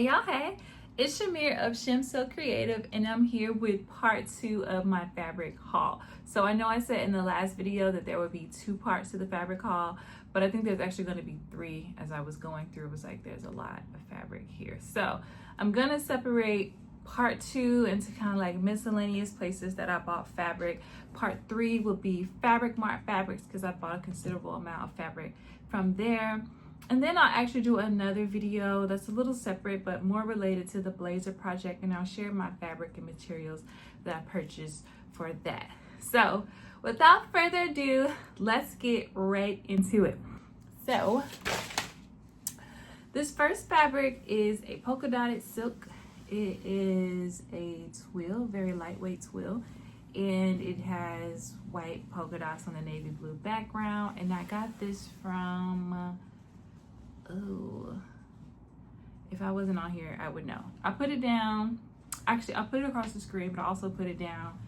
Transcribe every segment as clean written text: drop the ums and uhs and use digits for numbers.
Y'all, hey, it's Shamir of Shim So Creative, and I'm here with part 2 of my fabric haul. So I know I said in the last video that there would be 2 parts to the fabric haul, but I think there's actually going to be 3. As I was going through, it was like there's a lot of fabric here. So I'm going to separate part 2 into kind of like miscellaneous places that I bought fabric. Part 3 will be Fabric Mart fabrics because I bought a considerable amount of fabric from there. And then I'll actually do another video that's a little separate but more related to the blazer project, and I'll share my fabric and materials that I purchased for that. So without further ado, let's get right into it. So this first fabric is a polka dotted silk. It is a twill, very lightweight twill, and it has white polka dots on the navy blue background. And I got this from if I wasn't on here, I would know. I put it down. Actually, I'll put it across the screen, but I'll also put it down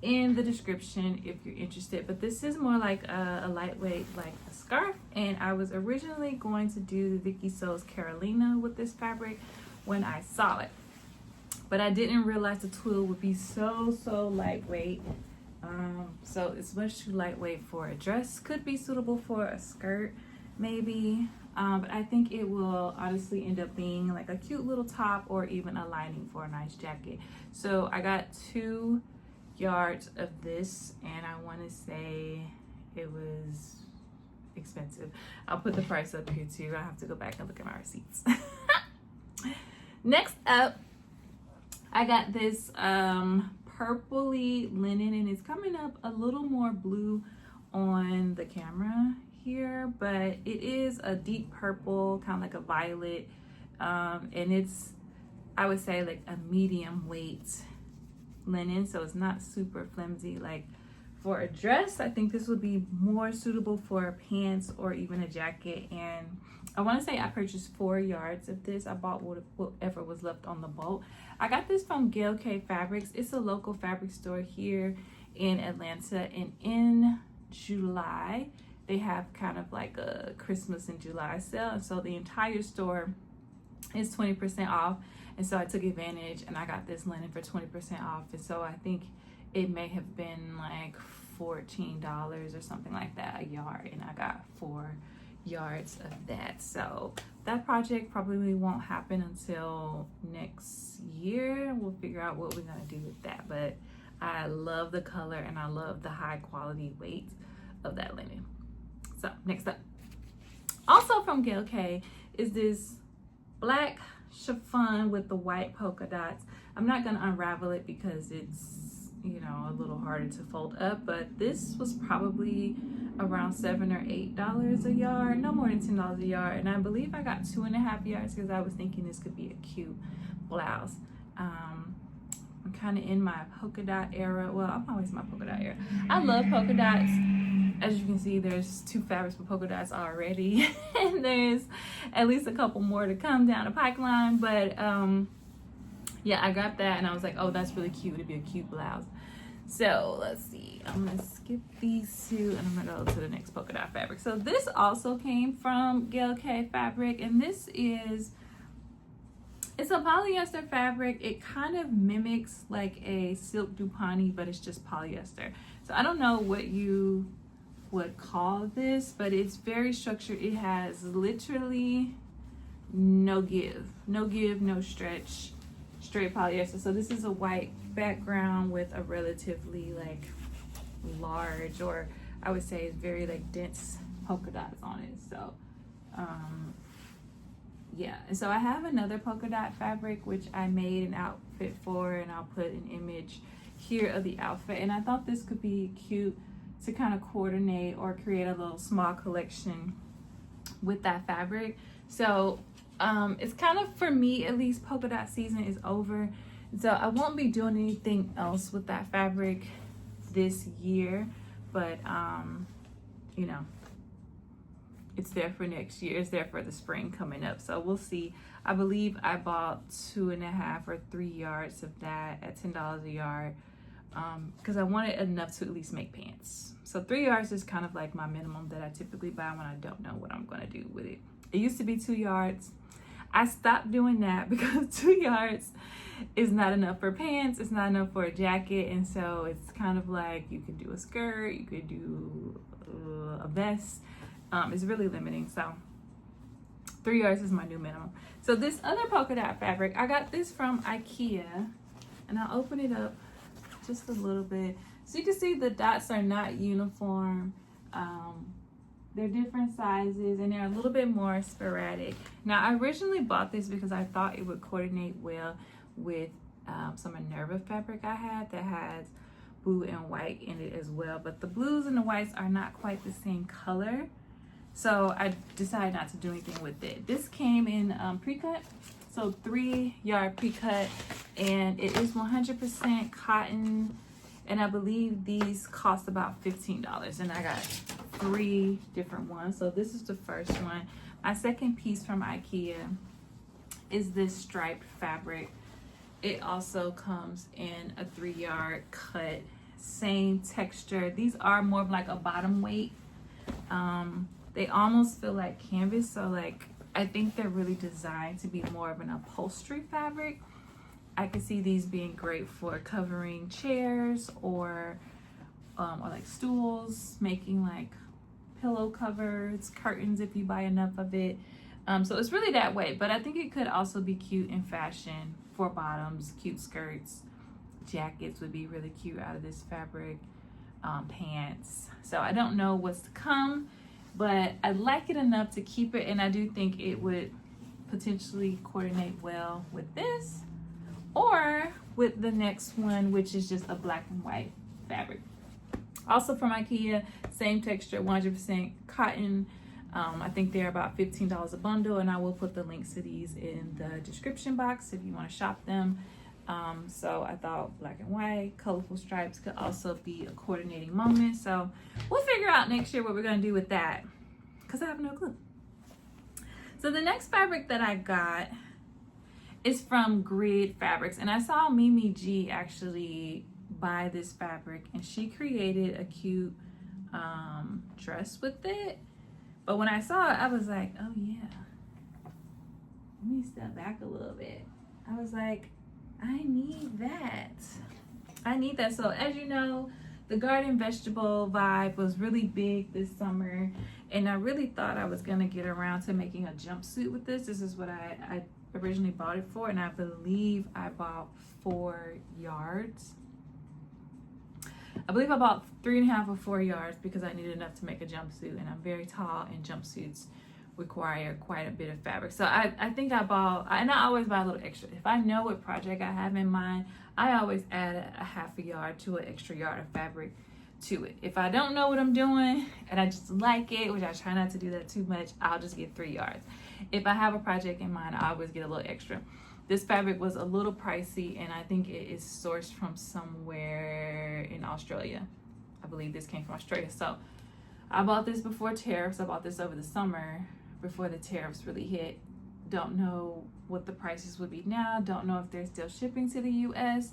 in the description if you're interested. But this is more like a lightweight, like a scarf. And I was originally going to do the Vicky So's Carolina with this fabric when I saw it, but I didn't realize the twill would be so lightweight. So it's much too lightweight for a dress. Could be suitable for a skirt, maybe. But I think it will honestly end up being like a cute little top or even a lining for a nice jacket. So I got 2 yards of this, and I want to say it was expensive. I'll put the price up here too. I have to go back and look at my receipts. Next up, I got this purpley linen, and it's coming up a little more blue on the camera here, but it is a deep purple, kind of like a violet, and it's, I would say, like a medium weight linen, so it's not super flimsy. Like for a dress, I think this would be more suitable for pants or even a jacket. And I want to say I purchased 4 yards of this. I bought whatever was left on the boat. I got this from Gail Fabrics. It's a local fabric store here in Atlanta, and in July they have kind of like a Christmas in July sale, and so the entire store is 20% off. And so I took advantage and I got this linen for 20% off. And so I think it may have been like $14 or something like that a yard, and I got 4 yards of that. So that project probably won't happen until next year. We'll figure out what we're gonna do with that, but I love the color and I love the high quality weight of that linen. So next up, also from Gail K, is this black chiffon with the white polka dots. I'm not gonna unravel it because it's, you know, a little harder to fold up, but this was probably around $7 or $8 a yard, no more than $10 a yard. And I believe I got 2.5 yards because I was thinking this could be a cute blouse. I'm kind of in my polka dot era. Well, I'm always in my polka dot era. I love polka dots. As you can see, there's 2 fabrics with polka dots already, and there's at least a couple more to come down the pipeline. But yeah, I got that and I was like, oh, that's really cute. It'd be a cute blouse. So let's see, I'm gonna skip these 2 and I'm gonna go to the next polka dot fabric. So this also came from Gail K Fabric, and this is, it's a polyester fabric. It kind of mimics like a silk Dupani, but it's just polyester. So I don't know what you would call this, but it's very structured. It has literally no give, no stretch, straight polyester. So this is a white background with a relatively like large, or I would say very like dense polka dots on it. So yeah, and so I have another polka dot fabric which I made an outfit for, and I'll put an image here of the outfit. And I thought this could be cute to kind of coordinate or create a little small collection with that fabric. So it's kind of, for me at least, polka dot season is over, so I won't be doing anything else with that fabric this year. But you know, it's there for next year. It's there for the spring coming up, so we'll see. I believe I bought 2.5 or 3 yards of that at $10 a yard, because I wanted enough to at least make pants. So 3 yards is kind of like my minimum that I typically buy when I don't know what I'm going to do with it. It used to be 2 yards. I stopped doing that because 2 yards is not enough for pants, it's not enough for a jacket, and so it's kind of like you could do a skirt, you could do a vest. It's really limiting, so 3 yards is my new minimum. So this other polka dot fabric, I got this from IKEA, and I'll open it up just a little bit. So you can see the dots are not uniform. They're different sizes and they're a little bit more sporadic. Now I originally bought this because I thought it would coordinate well with some Minerva fabric I had that has blue and white in it as well, but the blues and the whites are not quite the same color, so I decided not to do anything with it. This came in pre-cut, so 3 yard pre-cut, and it is 100% cotton, and I believe these cost about $15, and I got 3 different ones. So this is the first one. My second piece from IKEA is this striped fabric. It also comes in a 3 yard cut, same texture. These are more of like a bottom weight. They almost feel like canvas, so like I think they're really designed to be more of an upholstery fabric. I could see these being great for covering chairs or like stools, making like pillow covers, curtains if you buy enough of it. So it's really that way, but I think it could also be cute in fashion for bottoms, cute skirts, jackets would be really cute out of this fabric, pants. So I don't know what's to come, but I like it enough to keep it, and I do think it would potentially coordinate well with this or with the next one, which is just a black and white fabric. Also from IKEA, same texture, 100% cotton. I think they're about $15 a bundle, and I will put the links to these in the description box if you want to shop them. So I thought black and white, colorful stripes could also be a coordinating moment. So we'll figure out next year what we're going to do with that, because I have no clue. So the next fabric that I got is from Grid Fabrics, and I saw Mimi G actually buy this fabric, and she created a cute dress with it. But when I saw it, I was like, oh yeah, let me step back a little bit. I was like, I need that. I need that. So as you know, the garden vegetable vibe was really big this summer, and I really thought I was gonna get around to making a jumpsuit with this. This is what I originally bought it for, and I believe I bought 4 yards. I believe I bought 3.5 or 4 yards because I needed enough to make a jumpsuit, and I'm very tall, and jumpsuits require quite a bit of fabric. So I think I bought, and I always buy a little extra. If I know what project I have in mind, I always add a 1/2 yard to an extra yard of fabric to it. If I don't know what I'm doing and I just like it, which I try not to do that too much, I'll just get 3 yards. If I have a project in mind, I always get a little extra. This fabric was a little pricey, and I think it is sourced from somewhere in Australia. I believe this came from Australia. So I bought this before tariffs. I bought this over the summer before the tariffs really hit. Don't know what the prices would be now. Don't know if they're still shipping to the US.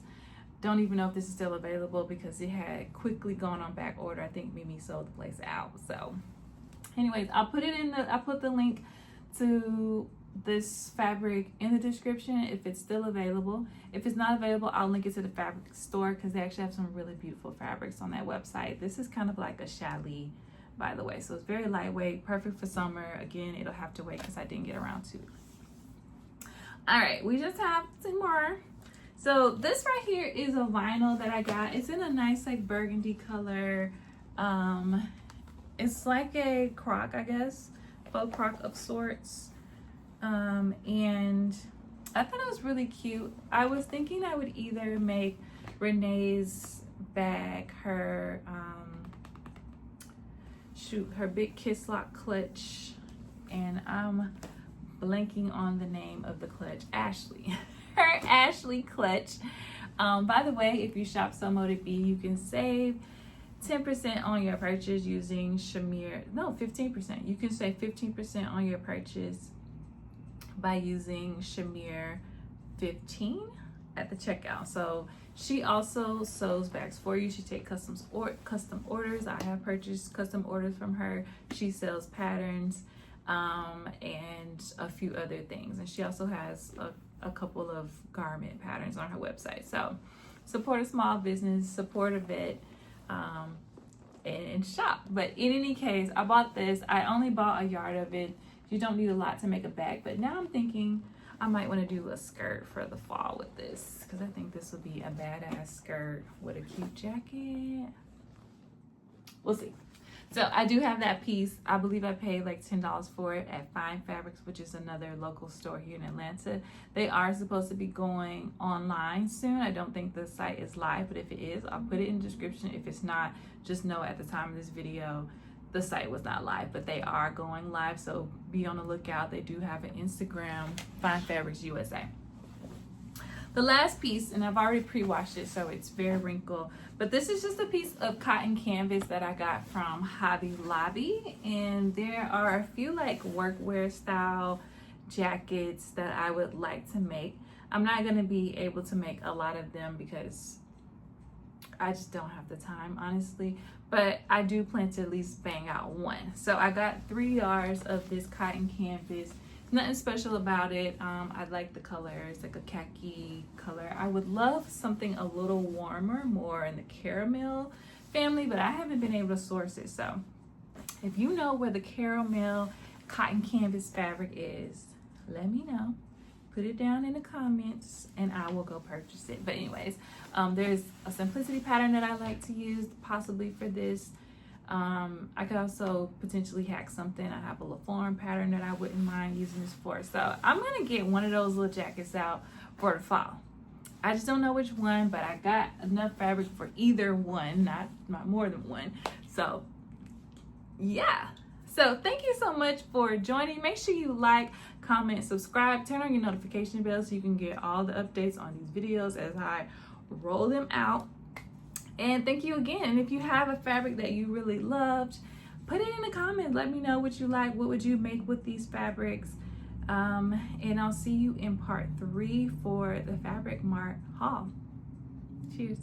Don't even know if this is still available because it had quickly gone on back order. I think Mimi sold the place out. So anyways, I'll put the link to this fabric in the description if it's still available. If it's not available, I'll link it to the fabric store because they actually have some really beautiful fabrics on that website. This is kind of like a challis, by the way, so it's very lightweight, perfect for summer. Again, it'll have to wait because I didn't get around to it. All right, we just have 2 more. So this right here is a vinyl that I got. It's in a nice like burgundy color. It's like a croc, I guess, faux croc of sorts. And I thought it was really cute. I was thinking I would either make Renee's bag her her big kiss lock clutch, and I'm blanking on the name of the clutch. Ashley. Her Ashley clutch. By the way, if you shop So Molded Bee, you can save 10% on your purchase using Shamir. No, 15%. You can save 15% on your purchase by using Shamir 15 at the checkout. So she also sews bags for you. She takes custom orders. I have purchased custom orders from her. She sells patterns. and a few other things. And she also has a couple of garment patterns on her website. So support a small business, support a vet, and shop. But in any case, I bought this. I only bought a yard of it. You don't need a lot to make a bag, but now I'm thinking I might want to do a skirt for the fall with this, because I think this would be a badass skirt with a cute jacket. We'll see. So I do have that piece. I believe I paid like $10 for it at Fine Fabrics, which is another local store here in Atlanta. They are supposed to be going online soon. I don't think the site is live, but if it is, I'll put it in the description. If it's not, just know at the time of this video, the site was not live, but they are going live. So be on the lookout. They do have an Instagram, Fine Fabrics USA. The last piece, and I've already pre-washed it, so it's very wrinkled, but this is just a piece of cotton canvas that I got from Hobby Lobby, and there are a few like workwear style jackets that I would like to make. I'm not going to be able to make a lot of them because I just don't have the time, honestly, but I do plan to at least bang out one. So I got 3 yards of this cotton canvas. Nothing special about it. I like the colors, like a khaki color. I would love something a little warmer, more in the caramel family, but I haven't been able to source it. So if you know where the caramel cotton canvas fabric is, let me know. Put it down in the comments and I will go purchase it. But anyways, there's a simplicity pattern that I like to use possibly for this. I could also potentially hack something. I have a LaForm pattern that I wouldn't mind using this for. So I'm gonna get one of those little jackets out for the fall. I just don't know which one, but I got enough fabric for either one, not more than one. So yeah. So thank you so much for joining. Make sure you like, comment, subscribe, turn on your notification bell so you can get all the updates on these videos as I roll them out. And thank you again. And if you have a fabric that you really loved, put it in the comments. Let me know what you like. What would you make with these fabrics? And I'll see you in part 3 for the Fabric Mart haul. Cheers.